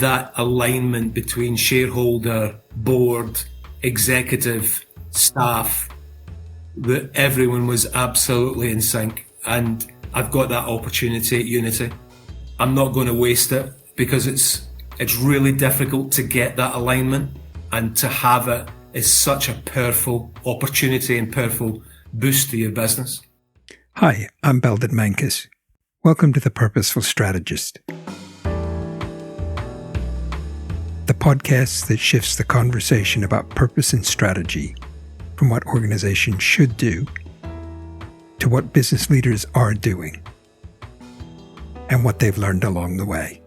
that alignment between shareholder, board, executive, staff, that everyone was absolutely in sync. And I've got that opportunity at Unity. I'm not going to waste it, because it's really difficult to get that alignment, and to have it is such a powerful opportunity and powerful boost to your business. Hi, I'm Belden Mankus. Welcome to the Purposeful Strategist, the podcast that shifts the conversation about purpose and strategy from what organizations should do to what business leaders are doing and what they've learned along the way.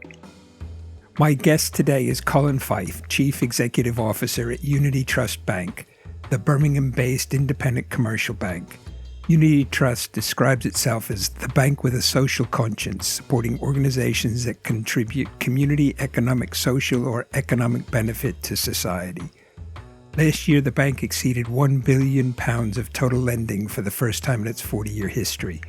My guest today is Colin Fyfe, Chief Executive Officer at Unity Trust Bank, the Birmingham-based independent commercial bank. Unity Trust describes itself as the bank with a social conscience, supporting organizations that contribute community, economic, social, or economic benefit to society. Last year, the bank exceeded £1 billion of total lending for the first time in its 40-year history.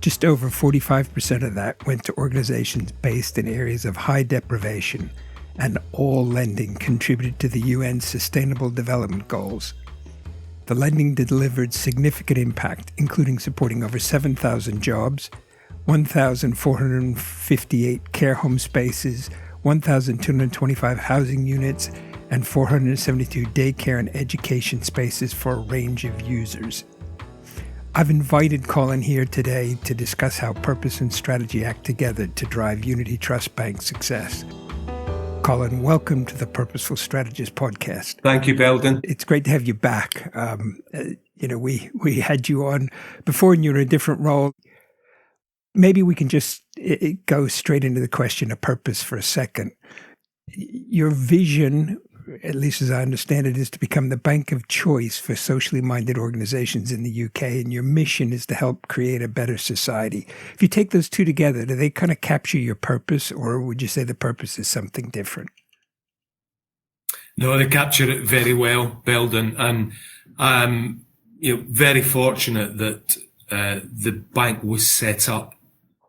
Just over 45% of that went to organizations based in areas of high deprivation, and all lending contributed to the UN's Sustainable Development Goals. The lending delivered significant impact, including supporting over 7,000 jobs, 1,458 care home spaces, 1,225 housing units, and 472 daycare and education spaces for a range of users. I've invited Colin here today to discuss how purpose and strategy act together to drive Unity Trust Bank's success. Colin, welcome to the Purposeful Strategist podcast. Thank you, Belden. It's great to have you back. We had you on before and you were in a different role. Maybe we can just go straight into the question of purpose for a second. Your vision, at least as I understand it, is to become the bank of choice for socially minded organizations in the UK, and your mission is to help create a better society. If you take those two together, do they kind of capture your purpose, or would you say the purpose is something different? No, they capture it very well, Belden, and I'm very fortunate that the bank was set up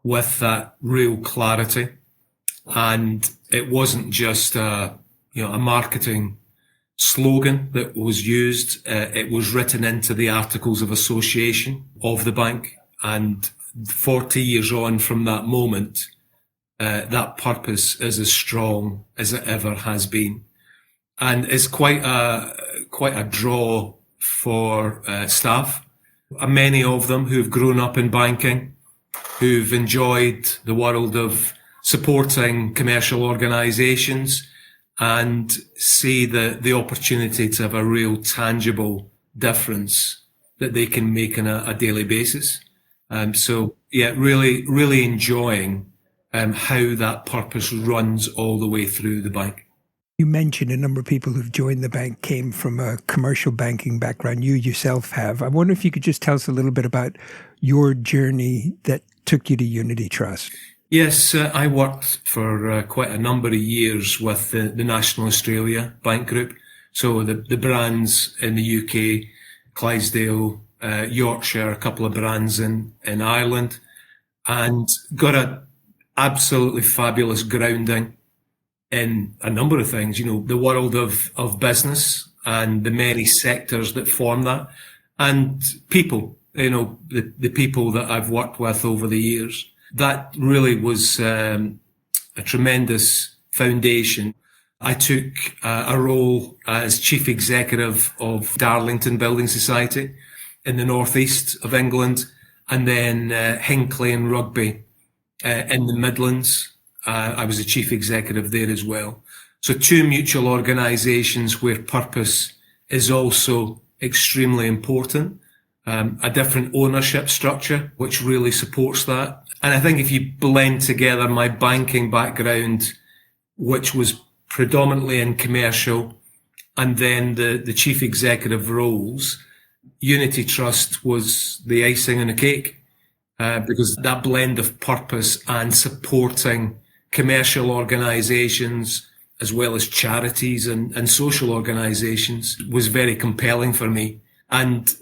with that real clarity, and it wasn't just a marketing slogan that was used. It was written into the Articles of Association of the bank. And 40 years on from that moment, that purpose is as strong as it ever has been. And it's quite a draw for staff. Many of them who've grown up in banking, who've enjoyed the world of supporting commercial organizations, and see the opportunity to have a real tangible difference that they can make on a daily basis. Really enjoying how that purpose runs all the way through the bank. You mentioned a number of people who've joined the bank came from a commercial banking background. You yourself have. I wonder if you could just tell us a little bit about your journey that took you to Unity Trust. Yes, I worked for quite a number of years with the National Australia Bank Group. So the brands in the UK, Clydesdale, Yorkshire, a couple of brands in Ireland, and got an absolutely fabulous grounding in a number of things, the world of business and the many sectors that form that, and people, the people that I've worked with over the years. That really was a tremendous foundation. I took a role as Chief Executive of Darlington Building Society in the northeast of England, and then Hinckley and Rugby in the Midlands. I was a Chief Executive there as well. So two mutual organisations where purpose is also extremely important. A different ownership structure, which really supports that. And I think if you blend together my banking background, which was predominantly in commercial, and then the chief executive roles, Unity Trust was the icing on the cake, because that blend of purpose and supporting commercial organisations as well as charities and social organisations was very compelling for me. And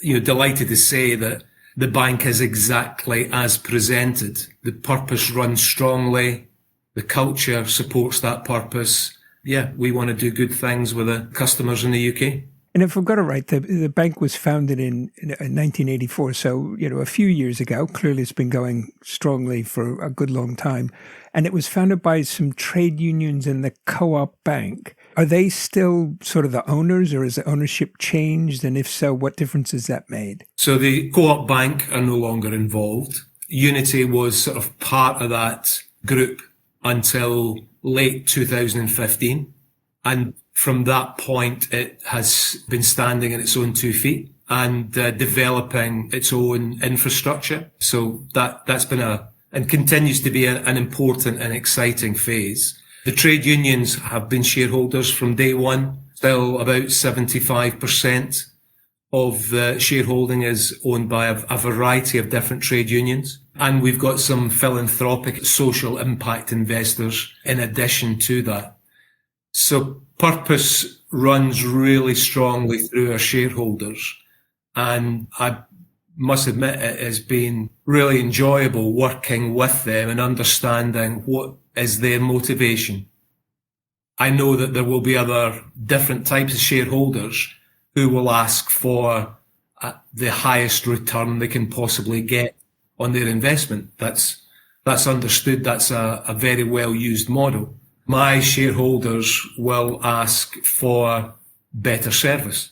delighted to say that the bank is exactly as presented. The purpose runs strongly. The culture supports that purpose. Yeah, we want to do good things with the customers in the UK. And if I've got it right, the bank was founded in 1984, so a few years ago. Clearly, it's been going strongly for a good long time, and it was founded by some trade unions and the co-op bank. Are they still sort of the owners, or has the ownership changed? And if so, what difference has that made? So the co-op bank are no longer involved. Unity was sort of part of that group until late 2015, and from that point, it has been standing on its own 2 feet and developing its own infrastructure. So that's been and continues to be an important and exciting phase. The trade unions have been shareholders from day one. Still about 75% of the shareholding is owned by a variety of different trade unions. And we've got some philanthropic social impact investors in addition to that. So purpose runs really strongly through our shareholders. And I must admit it has been really enjoyable working with them and understanding what is their motivation. I know that there will be other different types of shareholders who will ask for the highest return they can possibly get on their investment. That's understood. That's a very well used model. My shareholders will ask for better service,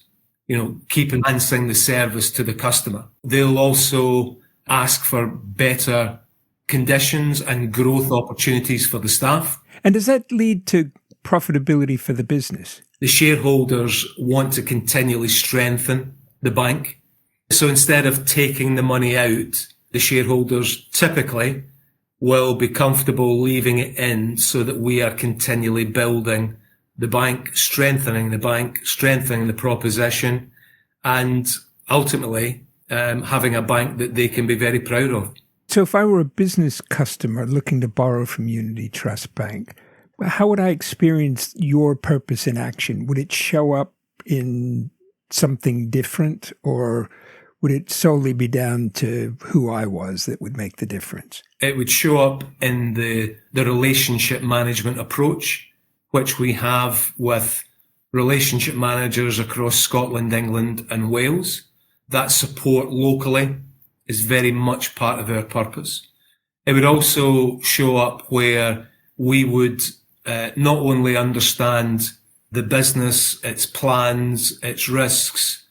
keep enhancing the service to the customer. They'll also ask for better conditions and growth opportunities for the staff. And does that lead to profitability for the business? The shareholders want to continually strengthen the bank. So instead of taking the money out, the shareholders typically will be comfortable leaving it in so that we are continually building the bank, strengthening the proposition, and ultimately having a bank that they can be very proud of. So if I were a business customer looking to borrow from Unity Trust Bank, how would I experience your purpose in action? Would it show up in something different, or would it solely be down to who I was that would make the difference? It would show up in the relationship management approach, which we have with relationship managers across Scotland, England and Wales. That support locally is very much part of our purpose. It would also show up where we would not only understand the business, its plans, its risks,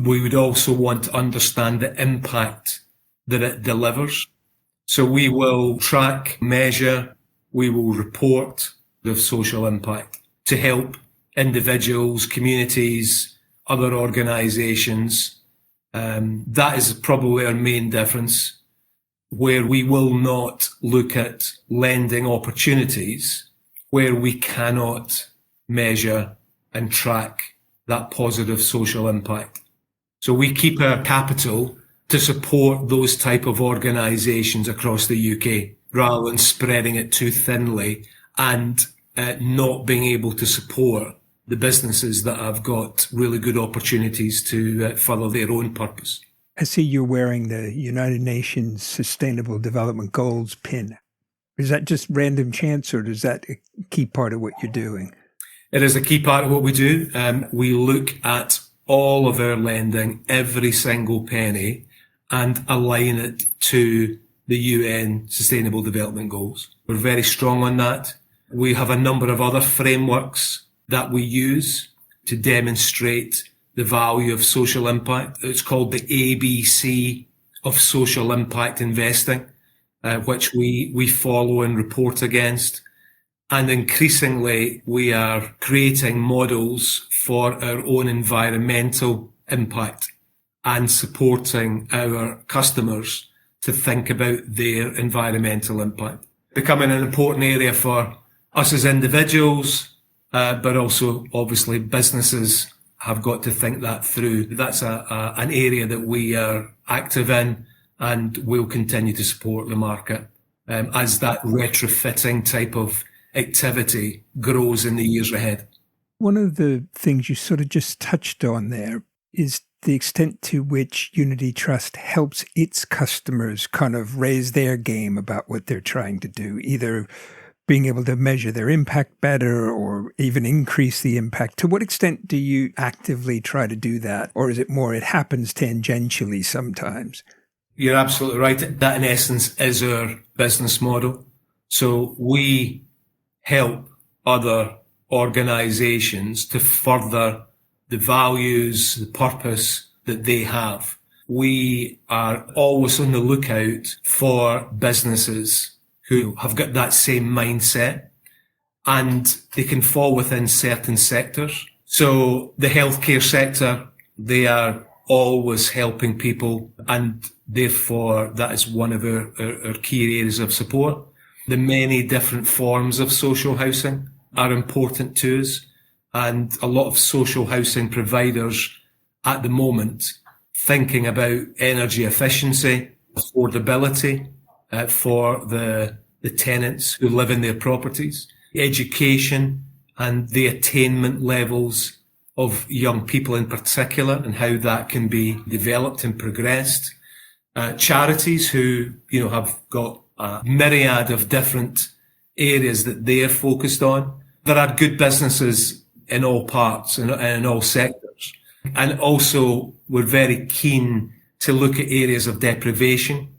we would also want to understand the impact that it delivers. So we will track, measure, we will report the social impact to help individuals, communities, other organisations. That is probably our main difference, where we will not look at lending opportunities where we cannot measure and track that positive social impact. So we keep our capital to support those type of organisations across the UK, rather than spreading it too thinly and not being able to support the businesses that have got really good opportunities to follow their own purpose. I see you're wearing the United Nations Sustainable Development Goals pin. Is that just random chance, or is that a key part of what you're doing? It is a key part of what we do. We look at all of our lending, every single penny, and align it to the UN Sustainable Development Goals. We're very strong on that. We have a number of other frameworks that we use to demonstrate the value of social impact. It's called the ABC of social impact investing, which we follow and report against. And increasingly, we are creating models for our own environmental impact and supporting our customers to think about their environmental impact. Becoming an important area for us as individuals, but also obviously businesses have got to think that through. That's an area that we are active in and will continue to support the market as that retrofitting type of activity grows in the years ahead. One of the things you sort of just touched on there is the extent to which Unity Trust helps its customers kind of raise their game about what they're trying to do, either being able to measure their impact better or even increase the impact. To what extent do you actively try to do that? Or is it more it happens tangentially sometimes? You're absolutely right. That in essence is our business model. So we help other organizations to further the values, the purpose that they have. We are always on the lookout for businesses who have got that same mindset, and they can fall within certain sectors. So the healthcare sector, they are always helping people, and therefore that is one of our key areas of support. The many different forms of social housing are important to us, and a lot of social housing providers at the moment thinking about energy efficiency, affordability for the tenants who live in their properties, education and the attainment levels of young people in particular and how that can be developed and progressed. Charities who, have got a myriad of different areas that they're focused on. There are good businesses in all parts and in all sectors. And also we're very keen to look at areas of deprivation.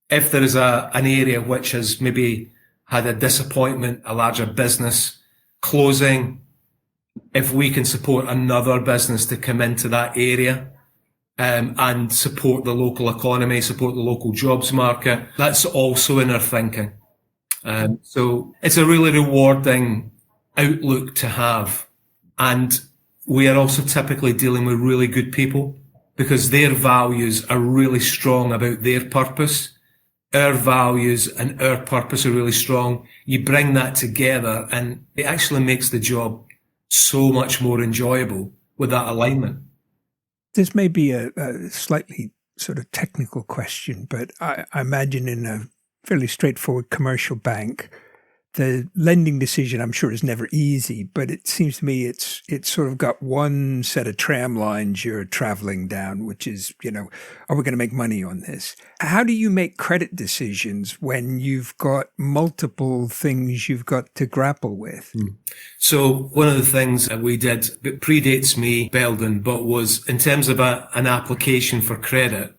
If there is an area which has maybe had a disappointment, a larger business closing, if we can support another business to come into that area and support the local economy, support the local jobs market, that's also in our thinking. So it's a really rewarding outlook to have. And we are also typically dealing with really good people because their values are really strong about their purpose. Our values and our purpose are really strong. You bring that together and it actually makes the job so much more enjoyable with that alignment. This may be a slightly sort of technical question, but I imagine in a fairly straightforward commercial bank, the lending decision, I'm sure, is never easy, but it seems to me it's sort of got one set of tram lines you're traveling down, which is, are we going to make money on this? How do you make credit decisions when you've got multiple things you've got to grapple with? So one of the things that we did, that predates me, Belden, but was in terms of an application for credit,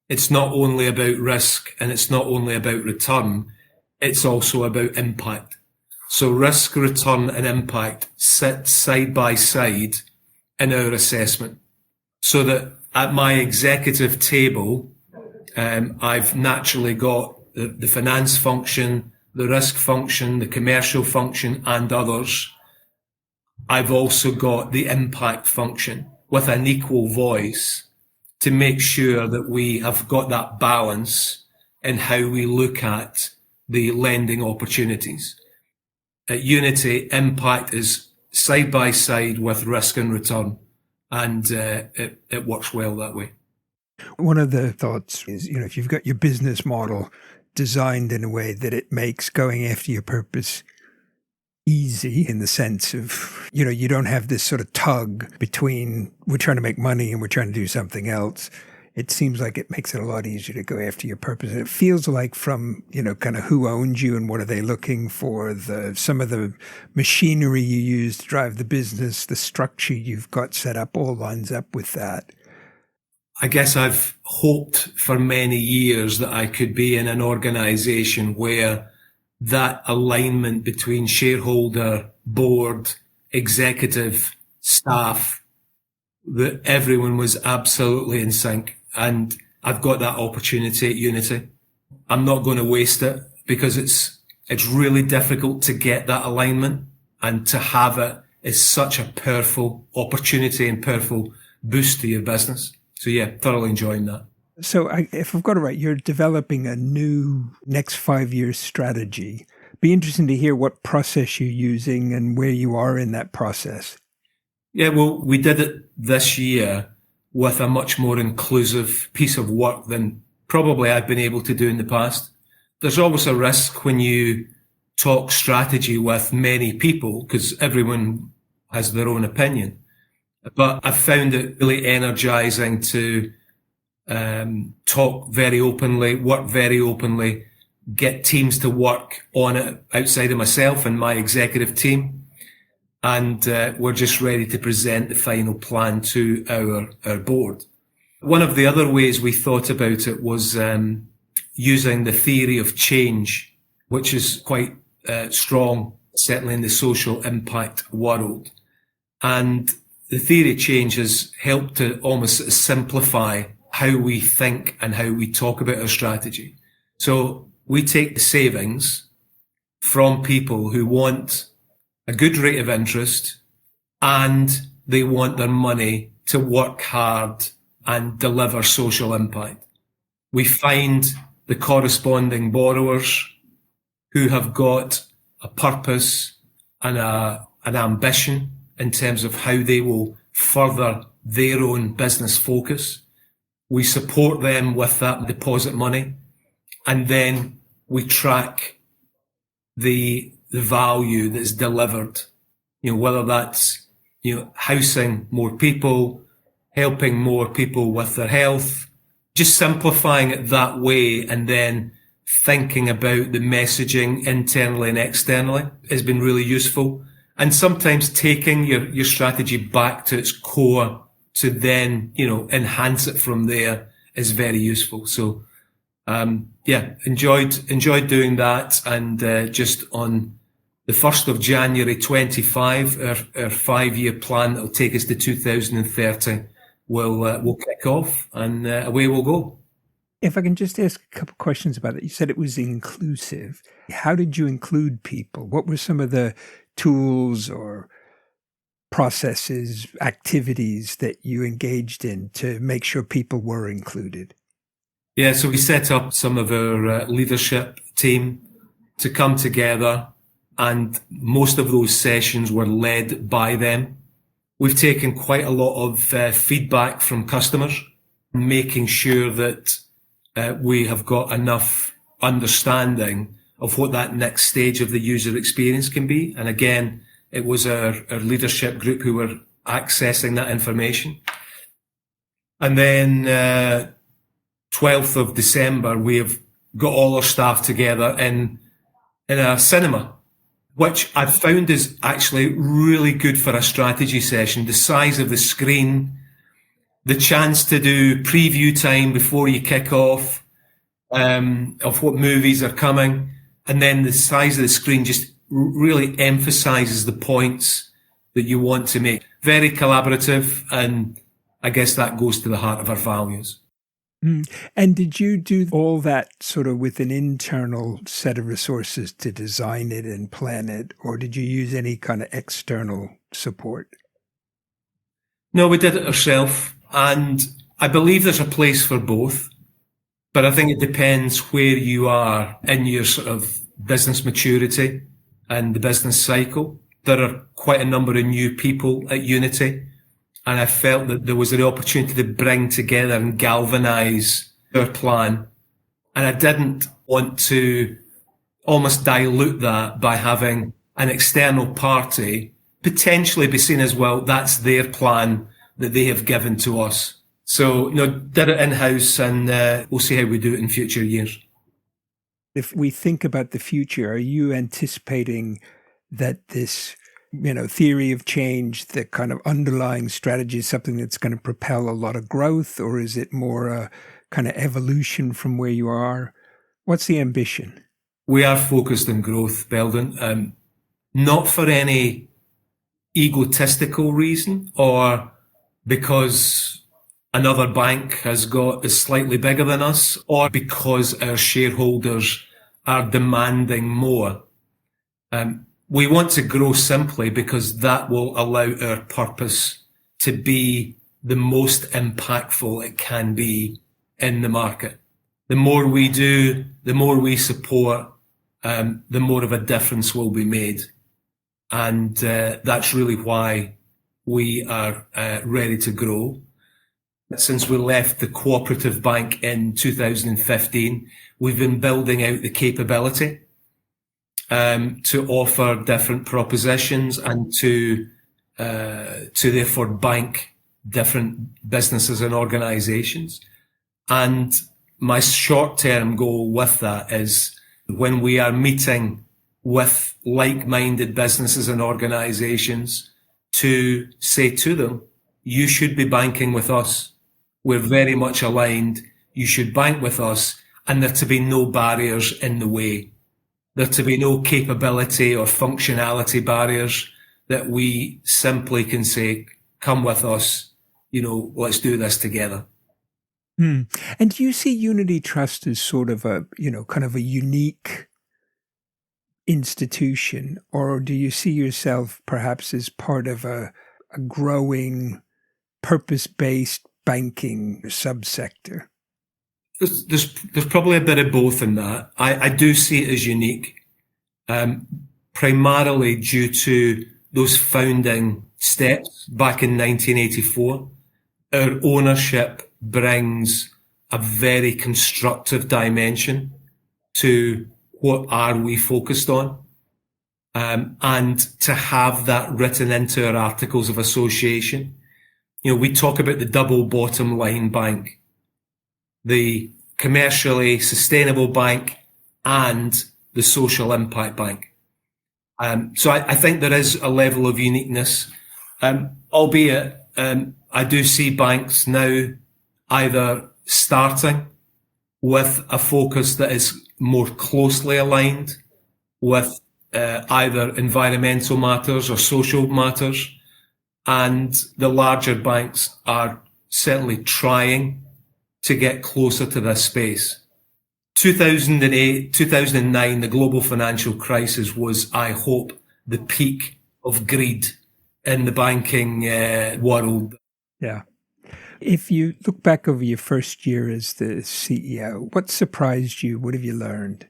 it's not only about risk and it's not only about return, it's also about impact. So risk, return and impact sit side by side in our assessment. So that at my executive table, I've naturally got the finance function, the risk function, the commercial function and others. I've also got the impact function with an equal voice to make sure that we have got that balance in how we look at the lending opportunities. At Unity, impact is side by side with risk and return, and it works well that way. One of the thoughts is, if you've got your business model designed in a way that it makes going after your purpose easy in the sense of, you don't have this sort of tug between we're trying to make money and we're trying to do something else. It seems like it makes it a lot easier to go after your purpose. And it feels like from, kind of who owns you and what are they looking for, some of the machinery you use to drive the business, the structure you've got set up all lines up with that. I guess I've hoped for many years that I could be in an organization where that alignment between shareholder, board, executive, staff, that everyone was absolutely in sync. And I've got that opportunity at Unity. I'm not going to waste it because it's really difficult to get that alignment, and to have it is such a powerful opportunity and powerful boost to your business. So yeah, thoroughly enjoying that. So if I've got it right, you're developing a new next 5-year strategy. Be interesting to hear what process you're using and where you are in that process. Yeah, well, we did it this year with a much more inclusive piece of work than probably I've been able to do in the past. There's always a risk when you talk strategy with many people because everyone has their own opinion. But I've found it really energizing to talk very openly, work very openly get teams to work on it outside of myself and my executive team. And we're just ready to present the final plan to our board. One of the other ways we thought about it was using the theory of change, which is quite strong, certainly in the social impact world. And the theory of change has helped to almost simplify how we think and how we talk about our strategy. So we take the savings from people who want a good rate of interest and they want their money to work hard and deliver social impact. We find the corresponding borrowers who have got a purpose and an ambition in terms of how they will further their own business focus. We support them with that deposit money, and then we track the value that's delivered, whether that's, housing more people, helping more people with their health, just simplifying it that way, and then thinking about the messaging internally and externally has been really useful. And sometimes taking your strategy back to its core to then, enhance it from there is very useful. So, enjoyed doing that. And just on the 1st of January 25, our 5-year plan that will take us to 2030 will kick off, and away we'll go. If I can just ask a couple of questions about it. You said it was inclusive. How did you include people? What were some of the tools or processes, activities that you engaged in to make sure people were included? Yeah, so we set up some of our leadership team to come together, and most of those sessions were led by them. We've taken quite a lot of feedback from customers, making sure that we have got enough understanding of what that next stage of the user experience can be. And again, it was our leadership group who were accessing that information. And then 12th of December, we have got all our staff together in a cinema, which I've found is actually really good for a strategy session. The size of the screen, the chance to do preview time before you kick off of what movies are coming, and then the size of the screen just really emphasizes the points that you want to make. Very collaborative, and I guess that goes to the heart of our values. And did you do all that sort of with an internal set of resources to design it and plan it, or did you use any kind of external support? No, we did it ourselves, and I believe there's a place for both, but I think it depends where you are in your sort of business maturity and the business cycle. There are quite a number of new people at Unity, and I felt that there was an opportunity to bring together and galvanise our plan. And I didn't want to almost dilute that by having an external party potentially be seen as, well, that's their plan that they have given to us. So, did it in-house, and we'll see how we do it in future years. If we think about the future, are you anticipating that this theory of change, the kind of underlying strategy, is something that's going to propel a lot of growth, or is it more a kind of evolution from where you are? What's the ambition? We are focused on growth, Belden, not for any egotistical reason or because another bank is slightly bigger than us, or because our shareholders are demanding more. We want to grow simply because that will allow our purpose to be the most impactful it can be in the market. The more we do, the more we support, the more of a difference will be made. And that's really why we are ready to grow. Since we left the cooperative bank in 2015, we've been building out the capability to offer different propositions and to therefore bank different businesses and organisations. And my short-term goal with that is when we are meeting with like-minded businesses and organisations to say to them, you should be banking with us. We're very much aligned. You should bank with us, and there to be no barriers in the way. There to be no capability or functionality barriers, that we simply can say, come with us, let's do this together. And do you see Unity Trust as sort of a, kind of a unique institution, or do you see yourself perhaps as part of a growing purpose-based banking subsector? There's probably a bit of both in that. I do see it as unique, primarily due to those founding steps back in 1984. Our ownership brings a very constructive dimension to what are we focused on, and to have that written into our articles of association. We talk about the double bottom line bank, the commercially sustainable bank, and the social impact bank. So I think there is a level of uniqueness, albeit I do see banks now either starting with a focus that is more closely aligned with either environmental matters or social matters, and the larger banks are certainly trying to get closer to this space. 2008, 2009, the global financial crisis was, I hope, the peak of greed in the banking world. Yeah. If you look back over your first year as the CEO, what surprised you? What have you learned?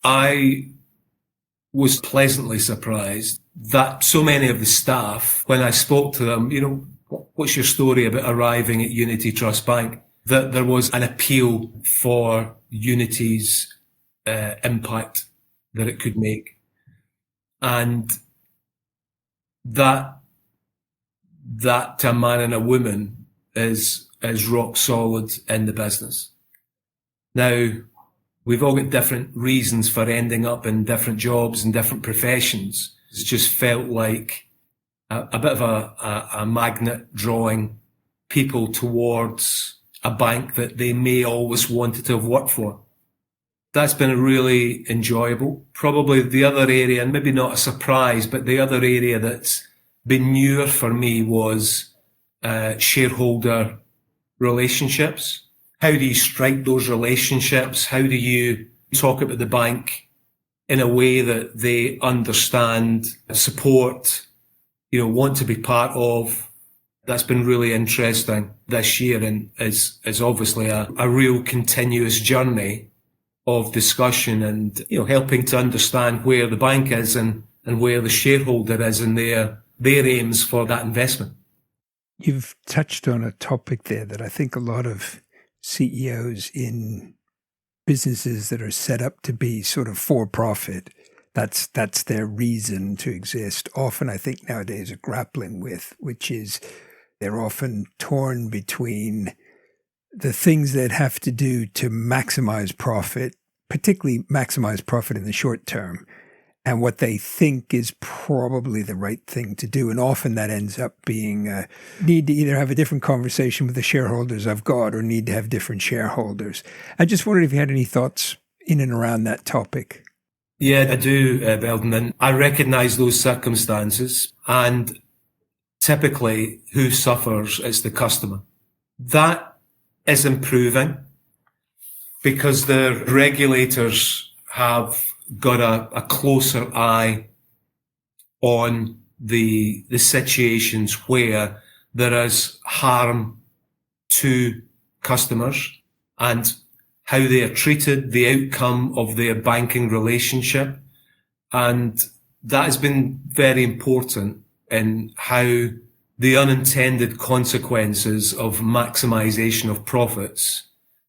I was pleasantly surprised that so many of the staff, when I spoke to them, what's your story about arriving at Unity Trust Bank, that there was an appeal for Unity's impact that it could make. And that a man and a woman is rock solid in the business. Now, we've all got different reasons for ending up in different jobs and different professions. It's just felt like a bit of a magnet drawing people towards a bank that they may always wanted to have worked for. That's been really enjoyable. Probably the other area, and maybe not a surprise, but the other area that's been newer for me was shareholder relationships. How do you strike those relationships? How do you talk about the bank in a way that they understand, support, want to be part of? That's been really interesting this year, and is obviously a real continuous journey of discussion and, helping to understand where the bank is and where the shareholder is in their aims for that investment. You've touched on a topic there that I think a lot of CEOs in businesses that are set up to be sort of for profit, that's their reason to exist, often I think nowadays are grappling with, which is they're often torn between the things that have to do to maximize profit, particularly maximize profit in the short term, and what they think is probably the right thing to do. And often that ends up being need to either have a different conversation with the shareholders I've got or need to have different shareholders. I just wondered if you had any thoughts in and around that topic. Yeah, I do, Belden. And I recognise those circumstances, and typically who suffers is the customer. That is improving because the regulators have got a closer eye on the situations where there is harm to customers and how they are treated, the outcome of their banking relationship. And that has been very important in how the unintended consequences of maximisation of profits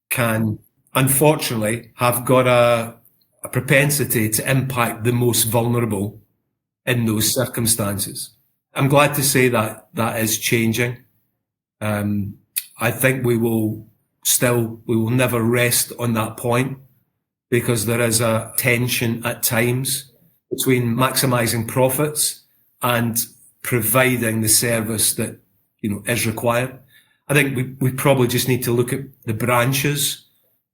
can, unfortunately, have got a propensity to impact the most vulnerable in those circumstances. I'm glad to say that that is changing. I think we will Still, we will never rest on that point because there is a tension at times between maximising profits and providing the service that, is required. I think we probably just need to look at the branches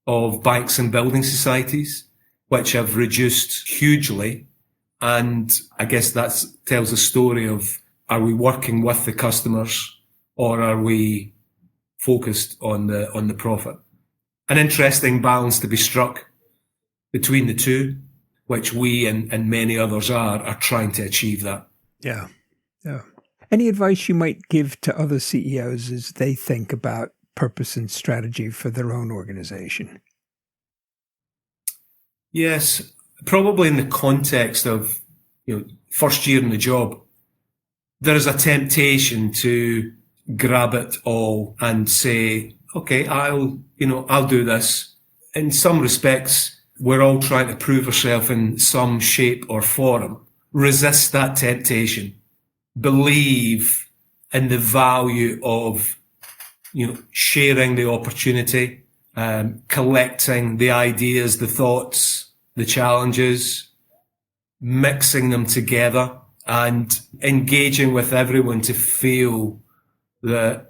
of banks and building societies, which have reduced hugely. And I guess that tells a story of, are we working with the customers or are we focused on the profit? An interesting balance to be struck between the two, which we and many others are trying to achieve that. Yeah. Any advice you might give to other CEOs as they think about purpose and strategy for their own organization? Yes, probably in the context of, first year in the job, there is a temptation to grab it all and say, okay, I'll do this. In some respects, we're all trying to prove ourselves in some shape or form. Resist that temptation. Believe in the value of, sharing the opportunity, collecting the ideas, the thoughts, the challenges, mixing them together and engaging with everyone to feel that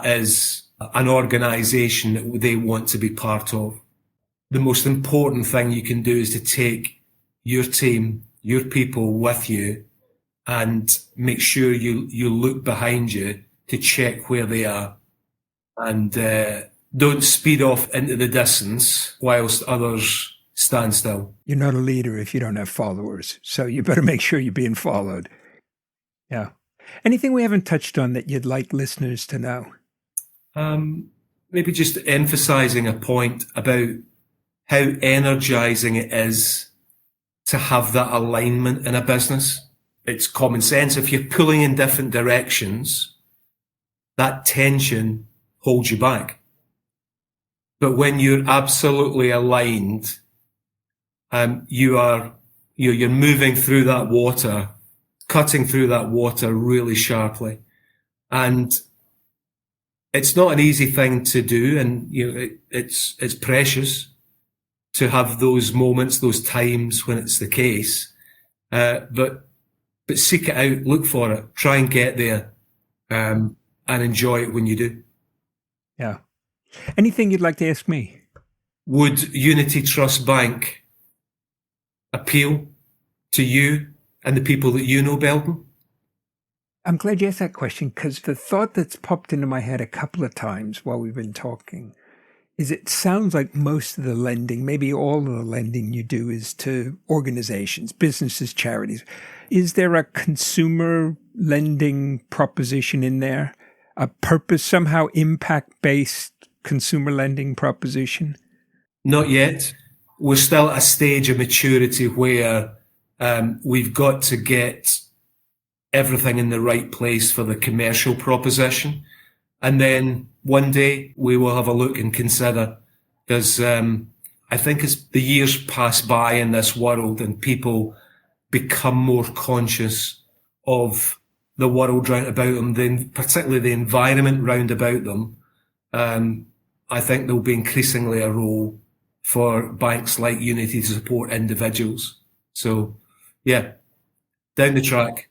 is an organisation that they want to be part of. The most important thing you can do is to take your team, your people with you and make sure you look behind you to check where they are. And don't speed off into the distance whilst others stand still. You're not a leader if you don't have followers, so you better make sure you're being followed. Yeah. Anything we haven't touched on that you'd like listeners to know? Maybe just emphasising a point about how energising it is to have that alignment in a business. It's common sense. If you're pulling in different directions, that tension holds you back. But when you're absolutely aligned, you're moving through that water, cutting through that water really sharply. And it's not an easy thing to do. And, it's precious to have those moments, those times when it's the case. But seek it out, look for it, try and get there, and enjoy it when you do. Yeah. Anything you'd like to ask me? Would Unity Trust Bank appeal to you and the people that you know, Belden? I'm glad you asked that question because the thought that's popped into my head a couple of times while we've been talking is it sounds like most of the lending, maybe all of the lending you do is to organizations, businesses, charities. Is there a consumer lending proposition in there? A purpose, somehow impact-based consumer lending proposition? Not yet. We're still at a stage of maturity where we've got to get everything in the right place for the commercial proposition. And then one day we will have a look and consider, because I think as the years pass by in this world and people become more conscious of the world round about them, then particularly the environment round about them, I think there'll be increasingly a role for banks like Unity to support individuals. So, yeah, down the track.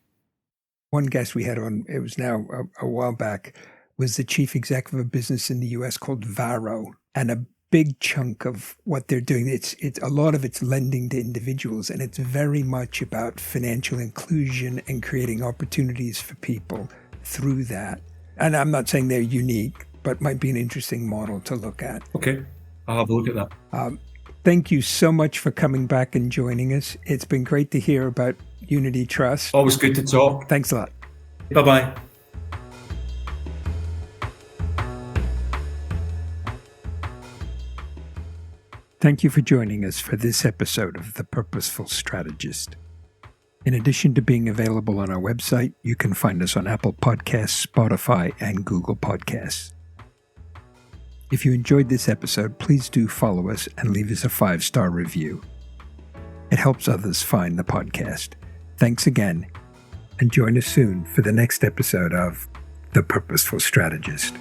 One guest we had on, it was now a while back, was the chief executive of a business in the US called Varo. And a big chunk of what they're doing, it's a lot of it's lending to individuals, and it's very much about financial inclusion and creating opportunities for people through that. And I'm not saying they're unique, but might be an interesting model to look at. Okay, I'll have a look at that. Thank you so much for coming back and joining us. It's been great to hear about Unity Trust. Always good to talk. Thanks a lot. Bye-bye. Thank you for joining us for this episode of The Purposeful Strategist. In addition to being available on our website, you can find us on Apple Podcasts, Spotify, and Google Podcasts. If you enjoyed this episode, please do follow us and leave us a 5-star review. It helps others find the podcast. Thanks again, and join us soon for the next episode of The Purposeful Strategist.